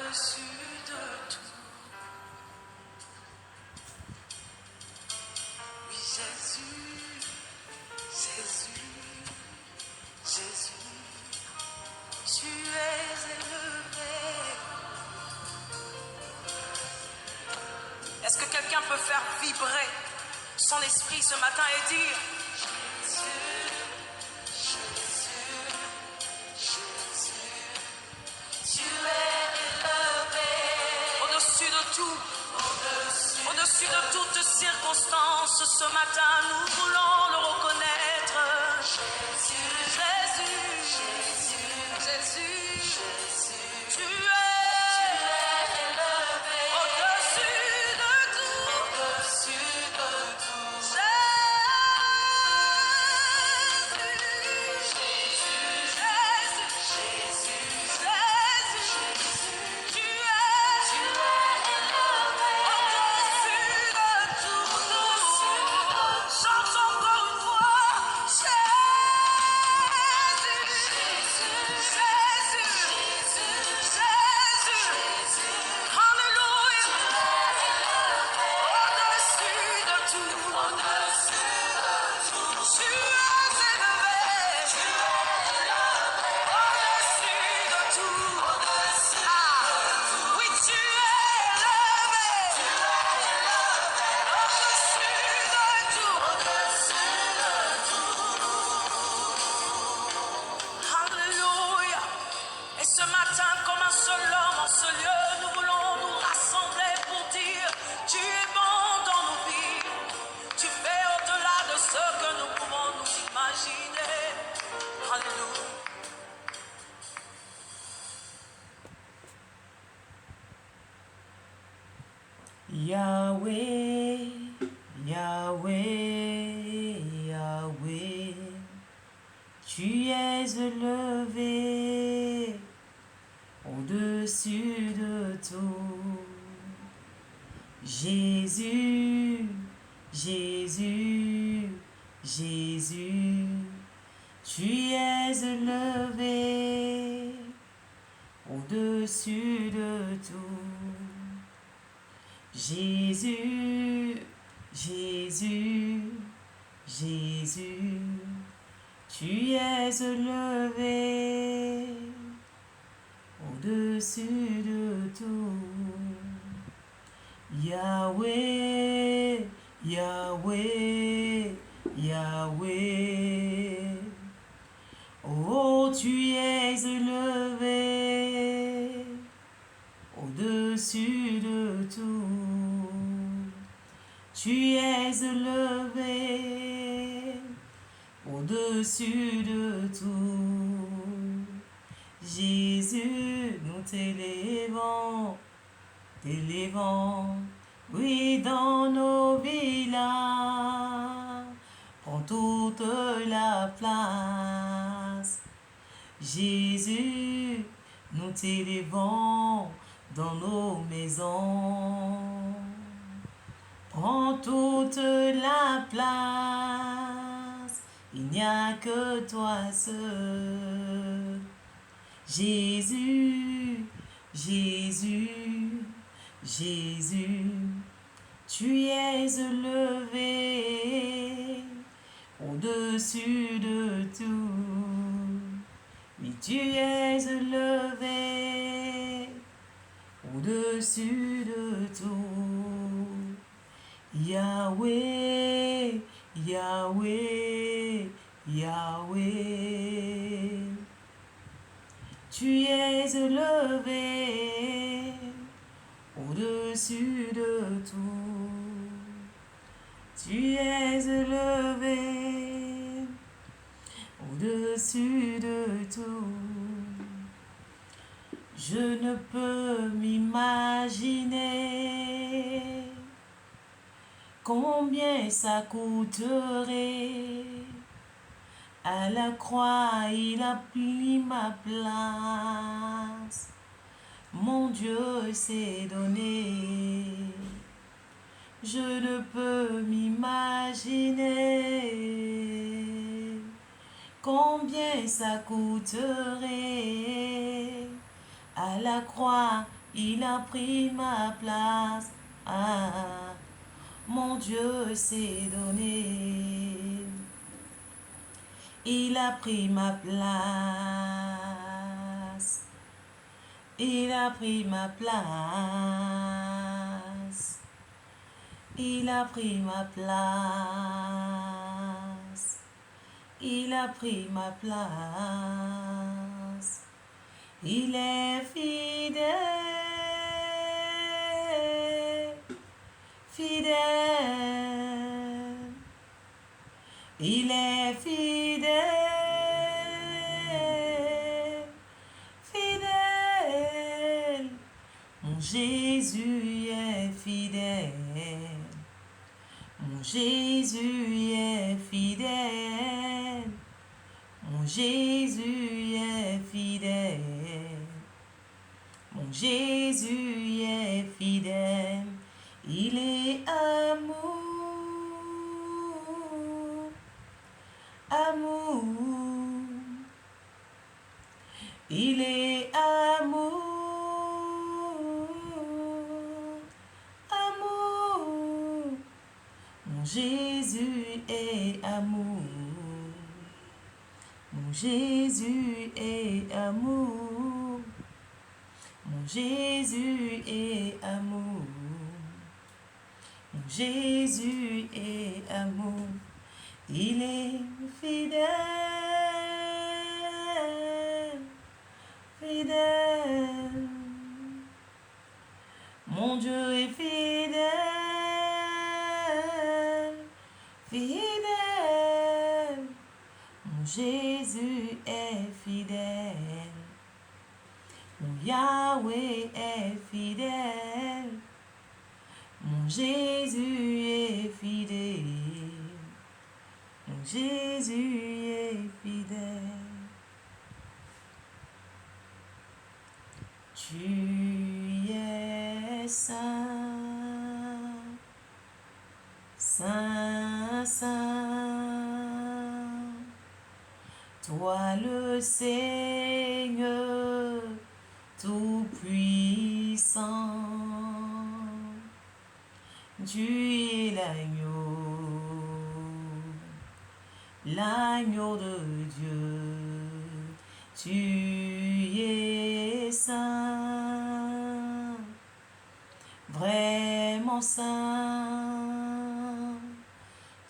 Au-dessus de tout. Oui, Jésus, Jésus, Jésus, tu es élevé. Est-ce que quelqu'un peut faire vibrer son esprit ce matin et dire Jésus, Jésus, Jésus, tu es élevé. Au-dessus de tout, au-dessus de toutes circonstances, ce matin nous voulons le reconnaître. Jésus, Jésus, Jésus, Jésus, tu es élevé. Au-dessus de tout, au-dessus de tout. Jésus, Jésus, Jésus, tu es élevé. Au-dessus de tout. Chante encore une fois. Alléluia. Et ce matin, comme un seul homme en ce lieu, nous voulons nous rassembler pour dire tu es bon dans nos vies. Tu fais au-delà de ce que nous pouvons nous imaginer. Alléluia. Yahweh, Yahweh, Yahweh, tu es élevé au-dessus de tout. Jésus, Jésus, Jésus, tu es élevé au-dessus de tout. Jésus, Jésus, Jésus, tu es élevé au-dessus de tout. Yahweh, Yahweh, Yahweh, oh, tu es élevé au-dessus de tout. Tu es élevé au-dessus de tout. Jésus, nous t'élevons, oui, dans nos villages, prends toute la place. Jésus, nous t'élevons dans nos maisons. Prends toute la place, il n'y a que toi seul. Jésus, Jésus, Jésus, tu es élevé au-dessus de tout. Oui, tu es élevé au-dessus de tout. Yahweh, Yahweh, Yahweh, tu es élevé au-dessus de tout. Tu es élevé au-dessus de tout. Je ne peux m'imaginer combien ça coûterait. À la croix, il a pris ma place. Mon Dieu s'est donné. Je ne peux m'imaginer combien ça coûterait. À la croix, Il a pris ma place. Ah, mon Dieu s'est donné. Il a pris ma place. Il a pris ma place. Il a pris ma place. Il a pris ma place. Il est fidèle, fidèle. Il est fidèle, fidèle. Mon Jésus est fidèle. Mon Jésus est fidèle. Mon Jésus est fidèle. Mon Jésus est fidèle. Il est amour. Amour. Il est amour. Amour. Mon Jésus est amour. Mon Jésus est amour. Mon Jésus est amour. Mon Jésus est amour. Il est fidèle, fidèle. Mon Dieu est fidèle, fidèle. Mon Jésus est fidèle. Mon Yahweh est fidèle. Mon Jésus est fidèle. Mon Jésus est fidèle. Tu es saint, saint, saint. Toi le Seigneur tout-puissant. Tu es l'agneau de Dieu. Tu es saint, vraiment saint.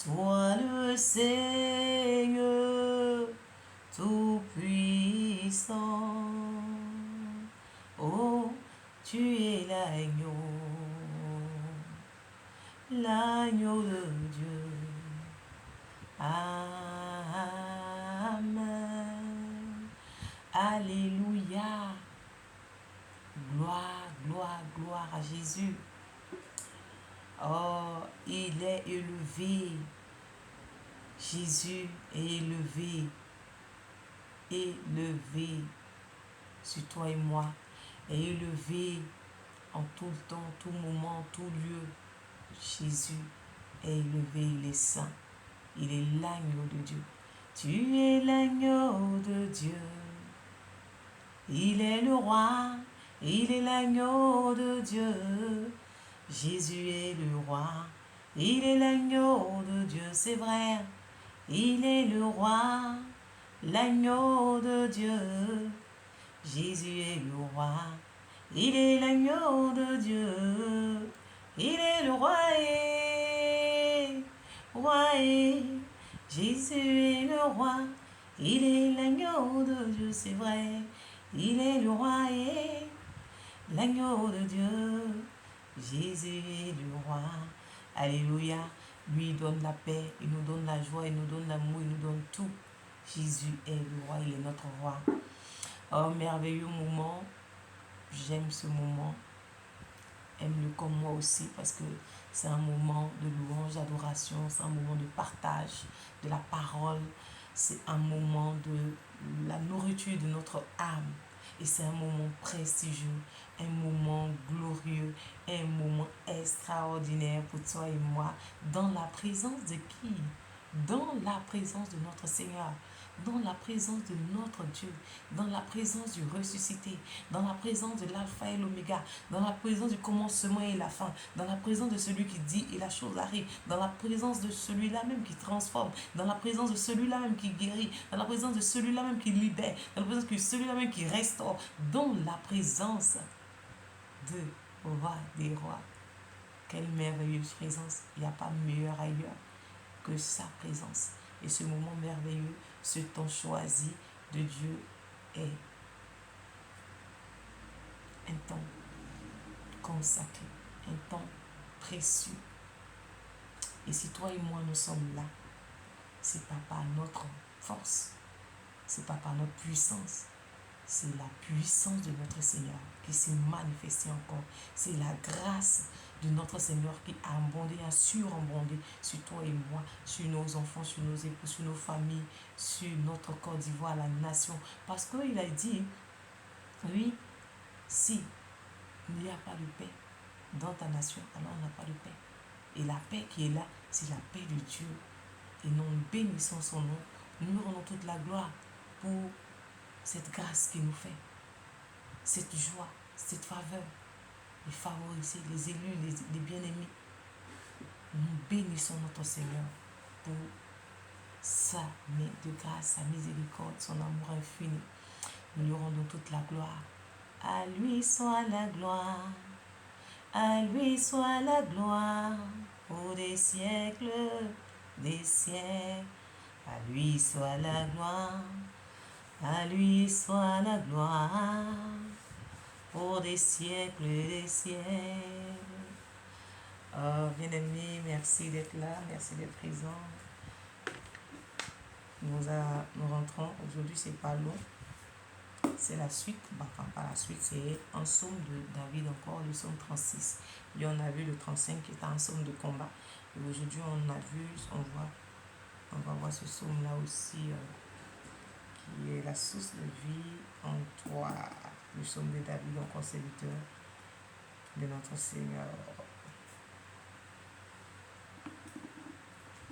Toi le Seigneur tout-puissant. Oh, tu es l'agneau de Dieu. Amen. Alléluia. Gloire, gloire, gloire à Jésus. Oh, il est élevé. Jésus est élevé. Élevé sur toi et moi. Est élevé en tout temps, tout moment, tout lieu. Jésus est élevé, il est saint. Il est l'agneau de Dieu. Tu es l'agneau de Dieu. Il est le roi. Il est l'agneau de Dieu. Jésus est le roi. Il est l'agneau de Dieu. C'est vrai. Il est le roi. L'agneau de Dieu. Jésus est le roi. Il est l'agneau de Dieu. Il est le roi et roi et Jésus est le roi. Il est l'agneau de Dieu, c'est vrai. Il est le roi et l'agneau de Dieu. Jésus est le roi. Alléluia. Lui donne la paix, il nous donne la joie, il nous donne l'amour, il nous donne tout. Jésus est le roi, il est notre roi. Oh, merveilleux moment. J'aime ce moment. Aime-le comme moi aussi parce que c'est un moment de louange, d'adoration, c'est un moment de partage de la parole, c'est un moment de la nourriture de notre âme et c'est un moment prestigieux, un moment glorieux, un moment extraordinaire pour toi et moi dans la présence de qui? Dans la présence de notre Seigneur, dans la présence de notre Dieu, dans la présence du ressuscité, dans la présence de l'alpha et l'oméga, dans la présence du commencement et la fin, dans la présence de celui qui dit et la chose arrive, dans la présence de celui-là même qui transforme, dans la présence de celui-là même qui guérit, dans la présence de celui-là même qui libère, dans la présence de celui-là même qui restaure, dans la présence de roi des rois. Quelle merveilleuse présence. Il n'y a pas meilleur ailleurs que sa présence. Et ce moment merveilleux, ce temps choisi de Dieu est un temps consacré, un temps précieux. Et si toi et moi nous sommes là, c'est pas par notre force, c'est pas par notre puissance, c'est la puissance de notre Seigneur qui s'est manifestée encore. C'est la grâce de notre Seigneur qui a abondé, a surabondé sur toi et moi, sur nos enfants, sur nos époux, sur nos familles, sur notre Côte d'Ivoire, la nation. Parce qu'il a dit, oui, si il n'y a pas de paix dans ta nation, alors on n'a pas de paix. Et la paix qui est là, c'est la paix de Dieu. Et nous bénissons son nom. Nous lui rendons toute la gloire pour cette grâce qu'il nous fait, cette joie, cette faveur, les favorisés, les élus, les bien-aimés. Nous bénissons notre Seigneur pour sa main de grâce, sa miséricorde, son amour infini. Nous lui rendons toute la gloire. À lui soit la gloire, à lui soit la gloire, pour des siècles, des siècles. À lui soit la gloire, à lui soit la gloire, pour des siècles et des siècles. Oh, bien-aimés, merci d'être là, merci d'être présent. Nous rentrons, aujourd'hui c'est pas long, c'est la suite, enfin pas la suite, c'est un psaume de David encore, le psaume 36. Et on a vu le 35 qui est un psaume de combat. Et aujourd'hui on va voir ce psaume là aussi, qui est la source de vie en toi. Le psaume de David, encore serviteur de notre Seigneur.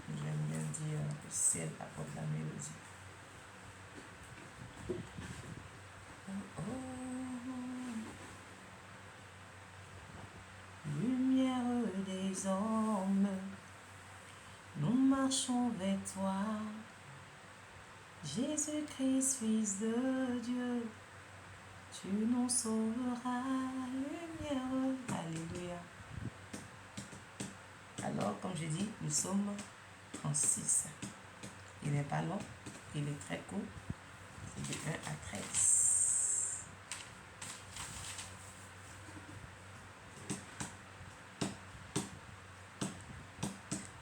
J'aime bien dire que c'est la porte de la mélodie. Oh, oh. Lumière des hommes, nous marchons vers toi. Jésus-Christ, Fils de Dieu, tu nous sauveras, lumière. Alléluia. Alors, comme je dis, le psaume 36. Il n'est pas long, il est très court. C'est de 1 à 13.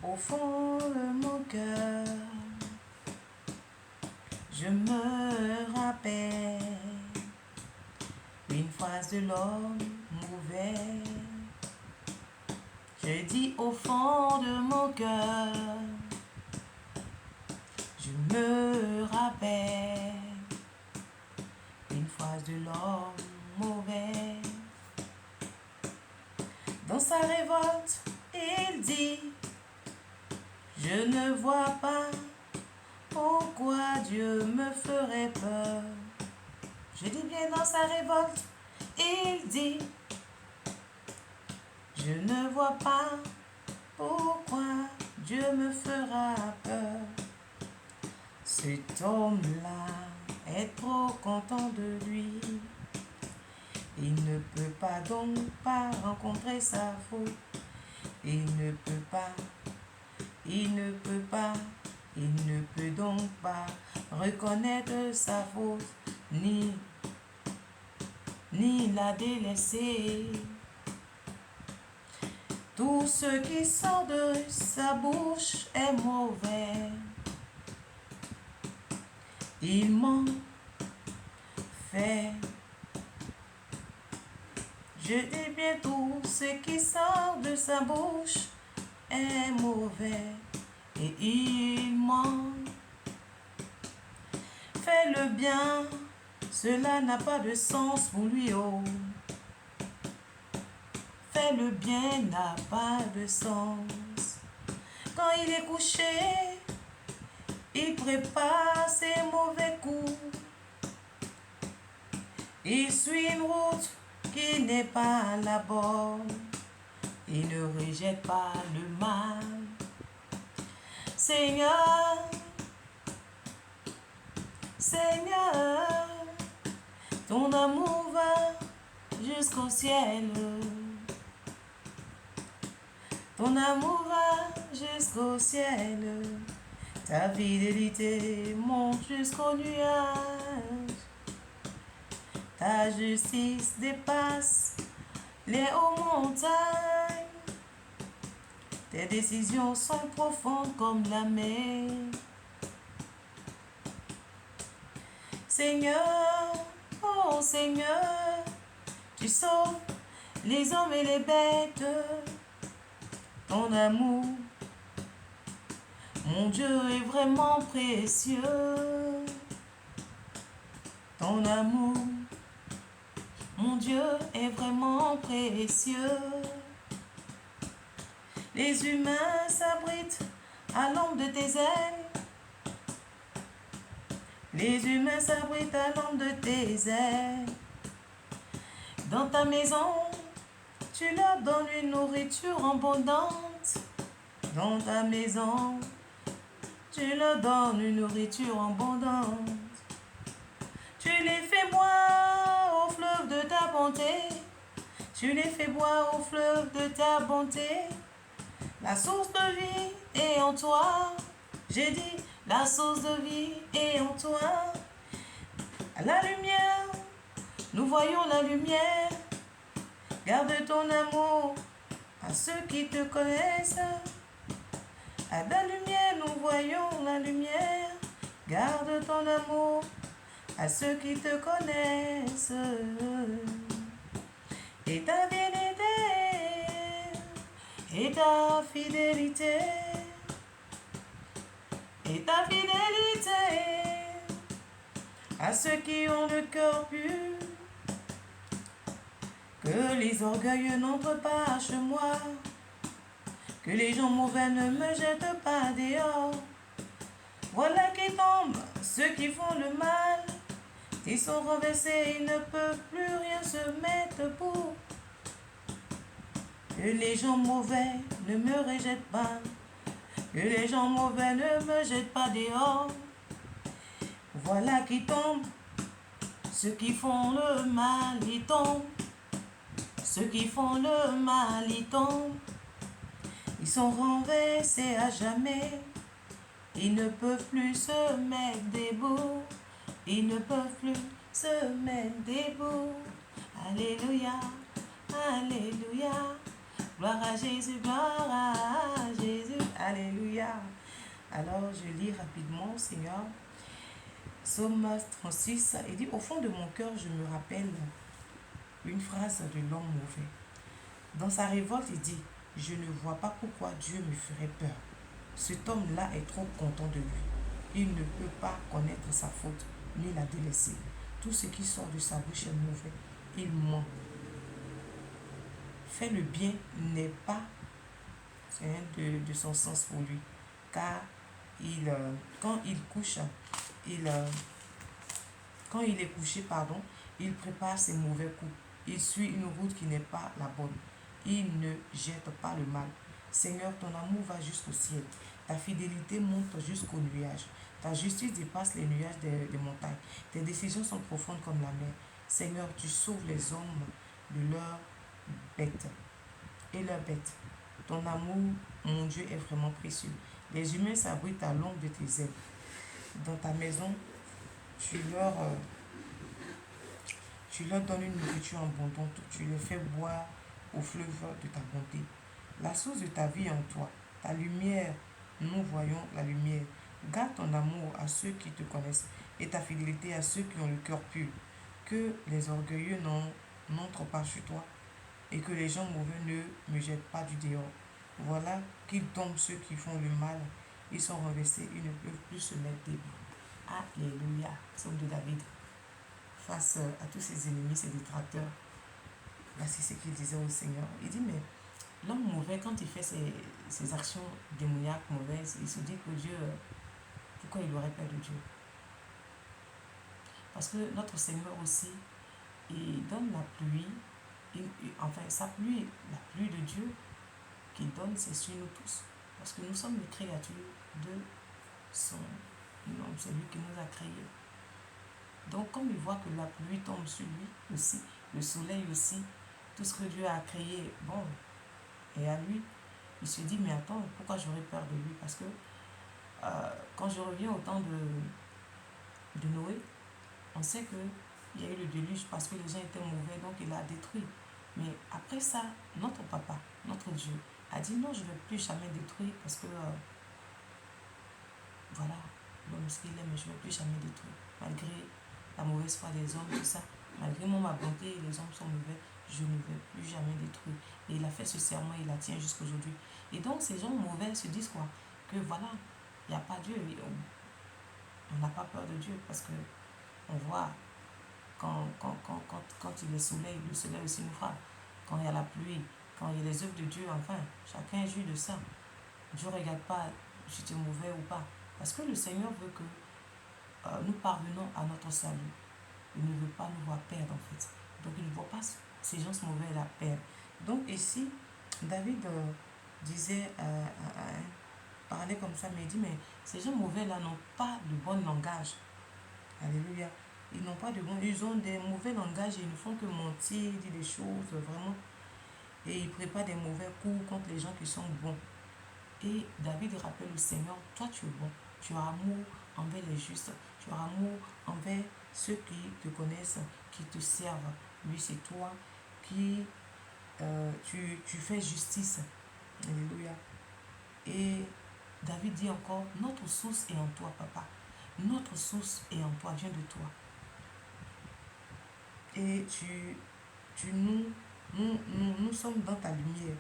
Au fond de mon cœur, je me rappelle une phrase de l'homme mauvais. Je dis au fond de mon cœur, je me rappelle une phrase de l'homme mauvais. Dans sa révolte, il dit, je ne vois pas pourquoi Dieu me ferait peur. Je dis bien dans sa révolte, il dit, je ne vois pas pourquoi Dieu me fera peur. Cet homme-là est trop content de lui. Il ne peut pas donc pas rencontrer sa faute. Il ne peut donc pas reconnaître sa faute, ni la délaisser. Tout ce qui sort de sa bouche est mauvais. Il m'en fait. Je dis bien tout ce qui sort de sa bouche est mauvais. Et il m'en fait le bien. Cela n'a pas de sens pour lui, oh. Fait le bien n'a pas de sens. Quand il est couché, Il prépare ses mauvais coups. Il suit une route qui n'est pas la bonne. Il ne rejette pas le mal. Seigneur, Seigneur, ton amour va jusqu'au ciel. Ton amour va jusqu'au ciel. Ta fidélité monte jusqu'au nuage. Ta justice dépasse les hauts montagnes. Tes décisions sont profondes comme la mer. Seigneur, oh Seigneur, tu sauves les hommes et les bêtes. Ton amour, mon Dieu, est vraiment précieux. Ton amour, mon Dieu, est vraiment précieux. Les humains s'abritent à l'ombre de tes ailes. Les humains s'abritent à l'ombre de tes ailes. Dans ta maison, tu leur donnes une nourriture abondante. Dans ta maison, tu leur donnes une nourriture abondante. Tu les fais boire au fleuve de ta bonté. Tu les fais boire au fleuve de ta bonté. La source de vie est en toi. J'ai dit, la source de vie est en toi. À la lumière, nous voyons la lumière. Garde ton amour à ceux qui te connaissent. À la lumière, nous voyons la lumière. Garde ton amour à ceux qui te connaissent. Et ta fidélité, et ta fidélité, et ta fidélité à ceux qui ont le cœur pur. Que les orgueilleux n'entrent pas chez moi. Que les gens mauvais ne me jettent pas dehors. Voilà qui tombent ceux qui font le mal. Ils sont renversés, ils ne peuvent plus rien se mettre debout. Que les gens mauvais ne me rejettent pas. Que les gens mauvais ne me jettent pas dehors. Voilà qui tombent ceux qui font le mal, ils tombent. Ceux qui font le mal, ils tombent. Ils sont renversés à jamais. Ils ne peuvent plus se mettre debout. Ils ne peuvent plus se mettre debout. Alléluia, alléluia. Gloire à Jésus, gloire à Jésus. Alléluia. Alors je lis rapidement, Seigneur. Psaume 36, il dit, au fond de mon cœur, je me rappelle une phrase de l'homme mauvais. Dans sa révolte, il dit, je ne vois pas pourquoi Dieu me ferait peur. Cet homme-là est trop content de lui. Il ne peut pas connaître sa faute, ni la délaisser. Tout ce qui sort de sa bouche est mauvais. Il ment. Faire le bien n'est pas de son sens pour lui. Car quand il couche, quand il est couché, il prépare ses mauvais coups. Il suit une route qui n'est pas la bonne. Il ne jette pas le mal. Seigneur, ton amour va jusqu'au ciel. Ta fidélité monte jusqu'au nuage. Ta justice dépasse les nuages des montagnes. Tes décisions sont profondes comme la mer. Seigneur, tu sauves les hommes de leurs bêtes et leurs bêtes. Ton amour, mon Dieu, est vraiment précieux. Les humains s'abritent à l'ombre de tes ailes. Dans ta maison, tu leur donnes une nourriture abondante. Tu les fais boire au fleuve de ta bonté. La source de ta vie est en toi. Ta lumière, nous voyons la lumière. Garde ton amour à ceux qui te connaissent et ta fidélité à ceux qui ont le cœur pur. Que les orgueilleux n'entrent pas chez toi et que les gens mauvais ne me jettent pas du dehors. Voilà qu'ils tombent ceux qui font le mal. Ils sont renversés, ils ne peuvent plus se mettre debout. Alléluia. Psaume de David. Face à tous ses ennemis, ses détracteurs. Voici ce qu'il disait au Seigneur. Il dit, mais l'homme mauvais, quand il fait ses actions démoniaques mauvaises, il se dit que Dieu, pourquoi il aurait peur de Dieu? Parce que notre Seigneur aussi, il donne la pluie, enfin sa pluie, la pluie de Dieu qu'il donne, c'est sur nous tous. Parce que nous sommes les créatures de son nom, c'est lui qui nous a créés. Donc comme il voit que la pluie tombe sur lui aussi, le soleil aussi, tout ce que Dieu a créé, bon, et à lui, il se dit, mais attends, pourquoi j'aurais peur de lui? Parce que quand je reviens au temps de Noé, on sait qu'il y a eu le déluge parce que les gens étaient mauvais, donc il a détruit. Mais après ça, notre papa, notre Dieu, a dit non, je ne vais plus jamais détruire parce que, voilà, l'homme ce qu'il est, mais je ne vais plus jamais détruire. Malgré la mauvaise foi des hommes, tout ça, malgré ma bonté, les hommes sont mauvais, je ne vais plus jamais détruire. Et il a fait ce serment, il la tient jusqu'aujourd'hui. Et donc ces gens mauvais se disent quoi? Que voilà, il n'y a pas Dieu, on n'a pas peur de Dieu parce que on voit quand il est soleil, le soleil aussi nous frappe. Quand il y a la pluie, quand il y a les œuvres de Dieu, enfin, chacun est juge de ça. Dieu ne regarde pas si tu es mauvais ou pas. Parce que le Seigneur veut que nous parvenons à notre salut. Il ne veut pas nous voir perdre en fait. Donc il ne voit pas ces gens mauvais la perdre. Donc ici, David disait, parlait comme ça, mais il dit, mais ces gens mauvais là n'ont pas de bon langage. Alléluia. Ils n'ont pas de bon, ils ont des mauvais langages et ils ne font que mentir, dire des choses vraiment. Et ils préparent des mauvais coups contre les gens qui sont bons. Et David rappelle au Seigneur, toi tu es bon, tu as amour envers les justes, tu as amour envers ceux qui te connaissent, qui te servent. Lui c'est toi qui tu fais justice. Alléluia. Et David dit encore, notre source est en toi, papa. Notre source est en toi, vient de toi. Et nous sommes dans ta lumière.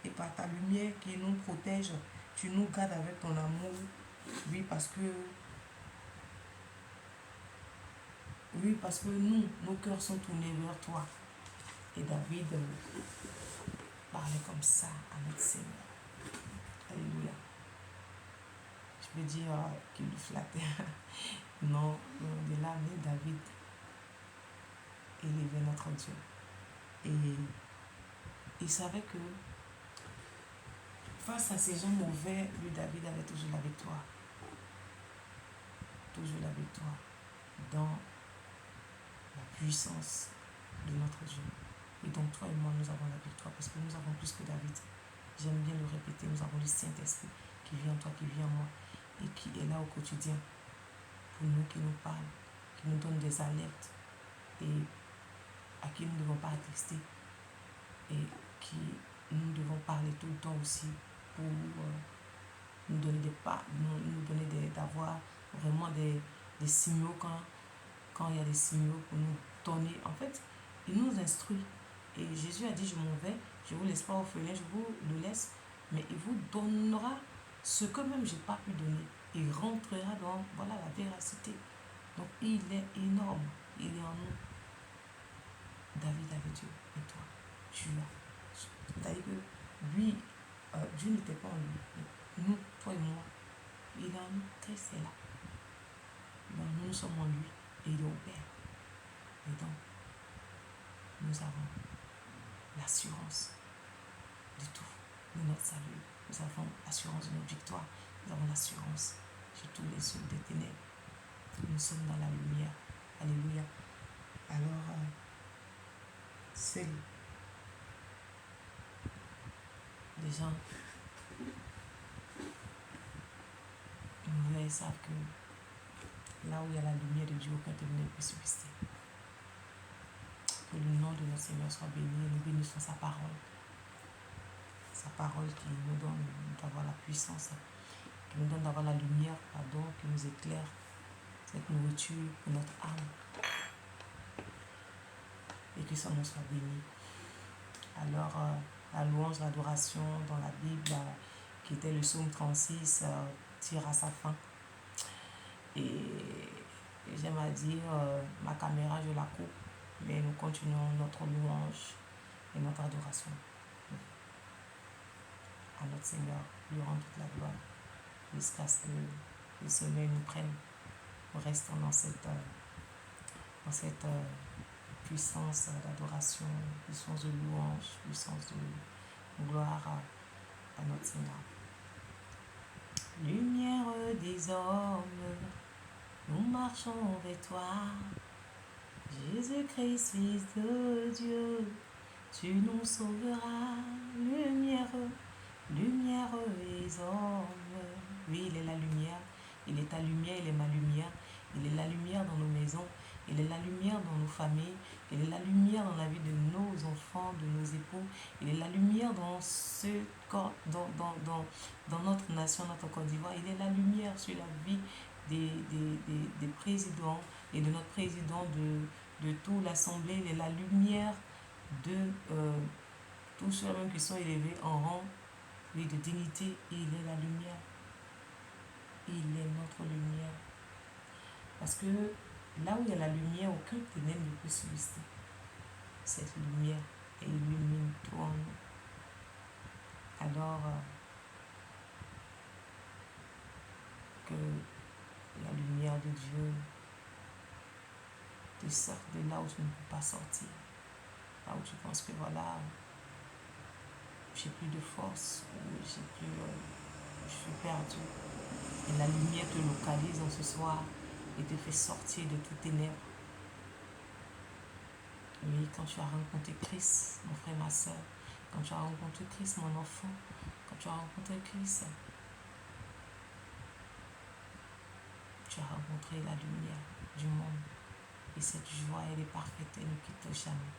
Et par ta lumière qui nous protège, tu nous gardes avec ton amour. Oui, parce que nos cœurs sont tournés vers toi. Et David parlait comme ça à notre Seigneur. Alléluia. Je veux dire qu'il le flattait. Non, de là, mais David élevait notre Dieu. Et il savait que face à ces gens mauvais, lui, David avait toujours la victoire. Toujours la victoire dans la puissance de notre Dieu. Et donc, toi et moi, nous avons la victoire parce que nous avons plus que David. J'aime bien le répéter, nous avons le Saint-Esprit qui vit en toi, qui vit en moi et qui est là au quotidien pour nous, qui nous parle, qui nous donne des alertes et à qui nous ne devons pas attrister et qui nous devons parler tout le temps aussi pour nous donner d'avoir vraiment des signaux quand il y a des signaux pour nous donner. En fait, il nous instruit. Et Jésus a dit, je m'en vais, je ne vous laisse pas orphelin, je vous le laisse, mais il vous donnera ce que même je n'ai pas pu donner. Il rentrera dans la véracité. Donc il est énorme, il est en nous. David avait Dieu, et toi, tu as. C'est-à-dire que lui, Dieu n'était pas en lui. Nous, toi et moi, il est en nous, Christ est là. Donc nous sommes en lui et il est au Père. Et donc, nous avons l'assurance de tout, de notre salut. Nous avons l'assurance de notre victoire. Nous avons l'assurance sur tous les œuvres des ténèbres. Nous sommes dans la lumière. Alléluia. Alors, c'est les gens mauvais savent que là où il y a la lumière de Dieu, aucun ténèbre peut subsister. Que le nom de notre Seigneur soit béni et nous bénissons sa parole. Sa parole qui nous donne d'avoir la puissance, qui nous donne d'avoir la lumière, qui nous éclaire, cette nourriture pour notre âme. Et que son nom soit béni. Alors, la louange, l'adoration dans la Bible, qui était le psaume 36, tire à sa fin. Et j'aime à dire, ma caméra, je la coupe, mais nous continuons notre louange et notre adoration à notre Seigneur, lui rend toute la gloire. jusqu'à ce que le sommeil nous prenne. Nous restons dans cette puissance d'adoration, puissance de louange, puissance de gloire à notre Seigneur. Lumière des hommes, nous marchons vers toi. Jésus-Christ, Fils de Dieu, tu nous sauveras. Lumière des hommes. Oui, il est la lumière. Il est ta lumière, il est ma lumière. Il est la lumière dans nos maisons. Il est la lumière dans nos familles. Il est la lumière dans la vie de nos enfants, de nos époux. Il est la lumière dans dans notre nation, notre Côte d'Ivoire. Il est la lumière sur la vie des présidents et de notre président, de toute l'Assemblée. Il est la lumière de tous ceux-là qui sont élevés en rang de dignité. Il est la lumière. Il est notre lumière. Parce que là où il y a la lumière, aucun ténèbre ne peut subsister. Cette lumière illumine tout en nous. Alors que la lumière de Dieu te sorte de là où tu ne peux pas sortir. Là où tu penses que voilà, j'ai plus de force, ou je suis perdu. Et la lumière te localise en ce soir et te fait sortir de tout ténèbres. Oui, quand tu as rencontré Christ, mon frère, ma soeur, quand tu as rencontré Christ, mon enfant, quand tu as rencontré Christ, tu as rencontré la lumière du monde. Et cette joie, elle est parfaite, elle ne quitte jamais.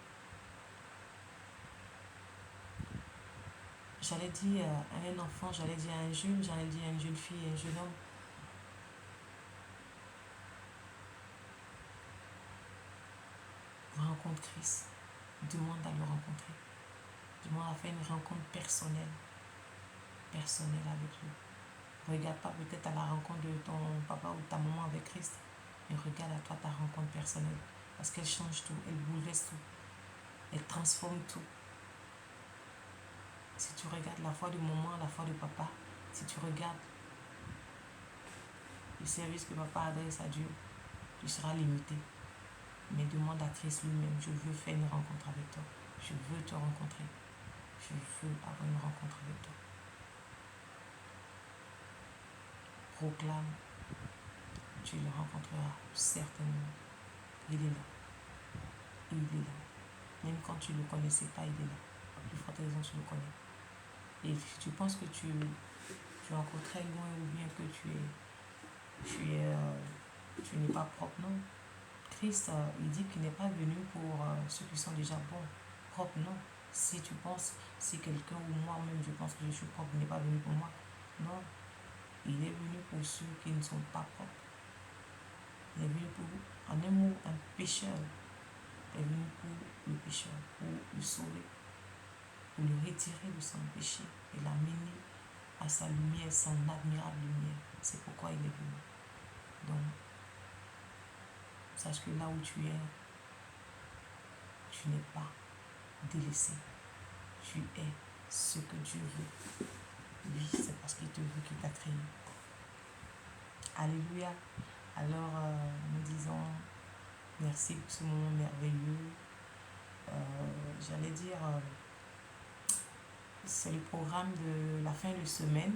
J'allais dire à un enfant, j'allais dire à un jeune, j'allais dire à une jeune fille, un jeune homme. Rencontre Christ. Demande à le rencontrer. Demande à faire une rencontre personnelle. Personnelle avec lui. Regarde pas peut-être à la rencontre de ton papa ou de ta maman avec Christ. Mais regarde à toi ta rencontre personnelle. Parce qu'elle change tout, elle bouleverse tout. Elle transforme tout. Si tu regardes la foi de maman, la foi de papa, si tu regardes le service que papa adresse à Dieu, tu seras limité. Mais demande à Christ lui-même, je veux faire une rencontre avec toi. Je veux te rencontrer. Je veux avoir une rencontre avec toi. Proclame, tu le rencontreras certainement. Il est là. Il est là. Même quand tu ne le connaissais pas, il est là. À plus forte raison, tu le connais. Et si tu penses que tu es encore très loin ou bien que tu n'es pas propre, non. Christ, il dit qu'il n'est pas venu pour ceux qui sont déjà bons, propres, non. Si tu penses, si quelqu'un ou moi-même je pense que je suis propre, il n'est pas venu pour moi, non. Il est venu pour ceux qui ne sont pas propres. Il est venu pour, en un mot, un pécheur. Il est venu pour le pécheur, pour le sauver, pour le retirer de son péché et l'amener à sa lumière, son admirable lumière. C'est pourquoi il est venu. Donc, sache que là où tu es, tu n'es pas délaissé. Tu es ce que Dieu veut. Oui, c'est parce qu'il te veut qu'il t'a créé. Alléluia. Alors, nous disons merci pour ce moment merveilleux. J'allais dire, c'est le programme de la fin de semaine.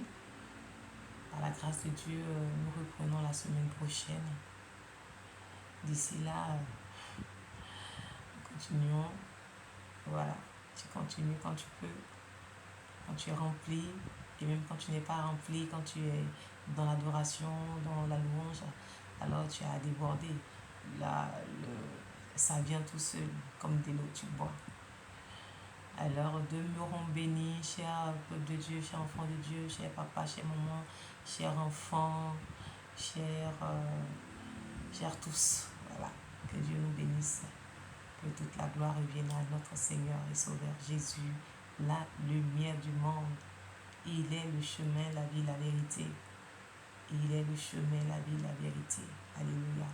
Par la grâce de Dieu, nous reprenons la semaine prochaine. D'ici là, continuons. Voilà, tu continues quand tu peux, quand tu es rempli, et même quand tu n'es pas rempli, quand tu es dans l'adoration, dans la louange, alors tu as débordé. Ça vient tout seul, comme de l'eau, tu bois. Alors demeurons bénis, cher peuple de Dieu, cher enfant de Dieu, cher papa, cher maman, cher enfant, cher tous. Voilà, que Dieu nous bénisse. Que toute la gloire revienne à notre Seigneur et Sauveur Jésus, la lumière du monde. Il est le chemin, la vie, la vérité. Il est le chemin, la vie, la vérité. Alléluia.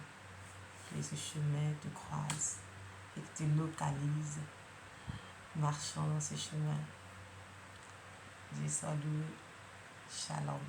Que ce chemin te croise et que te localise. Marchons dans ce chemin. Dis salut, shalom.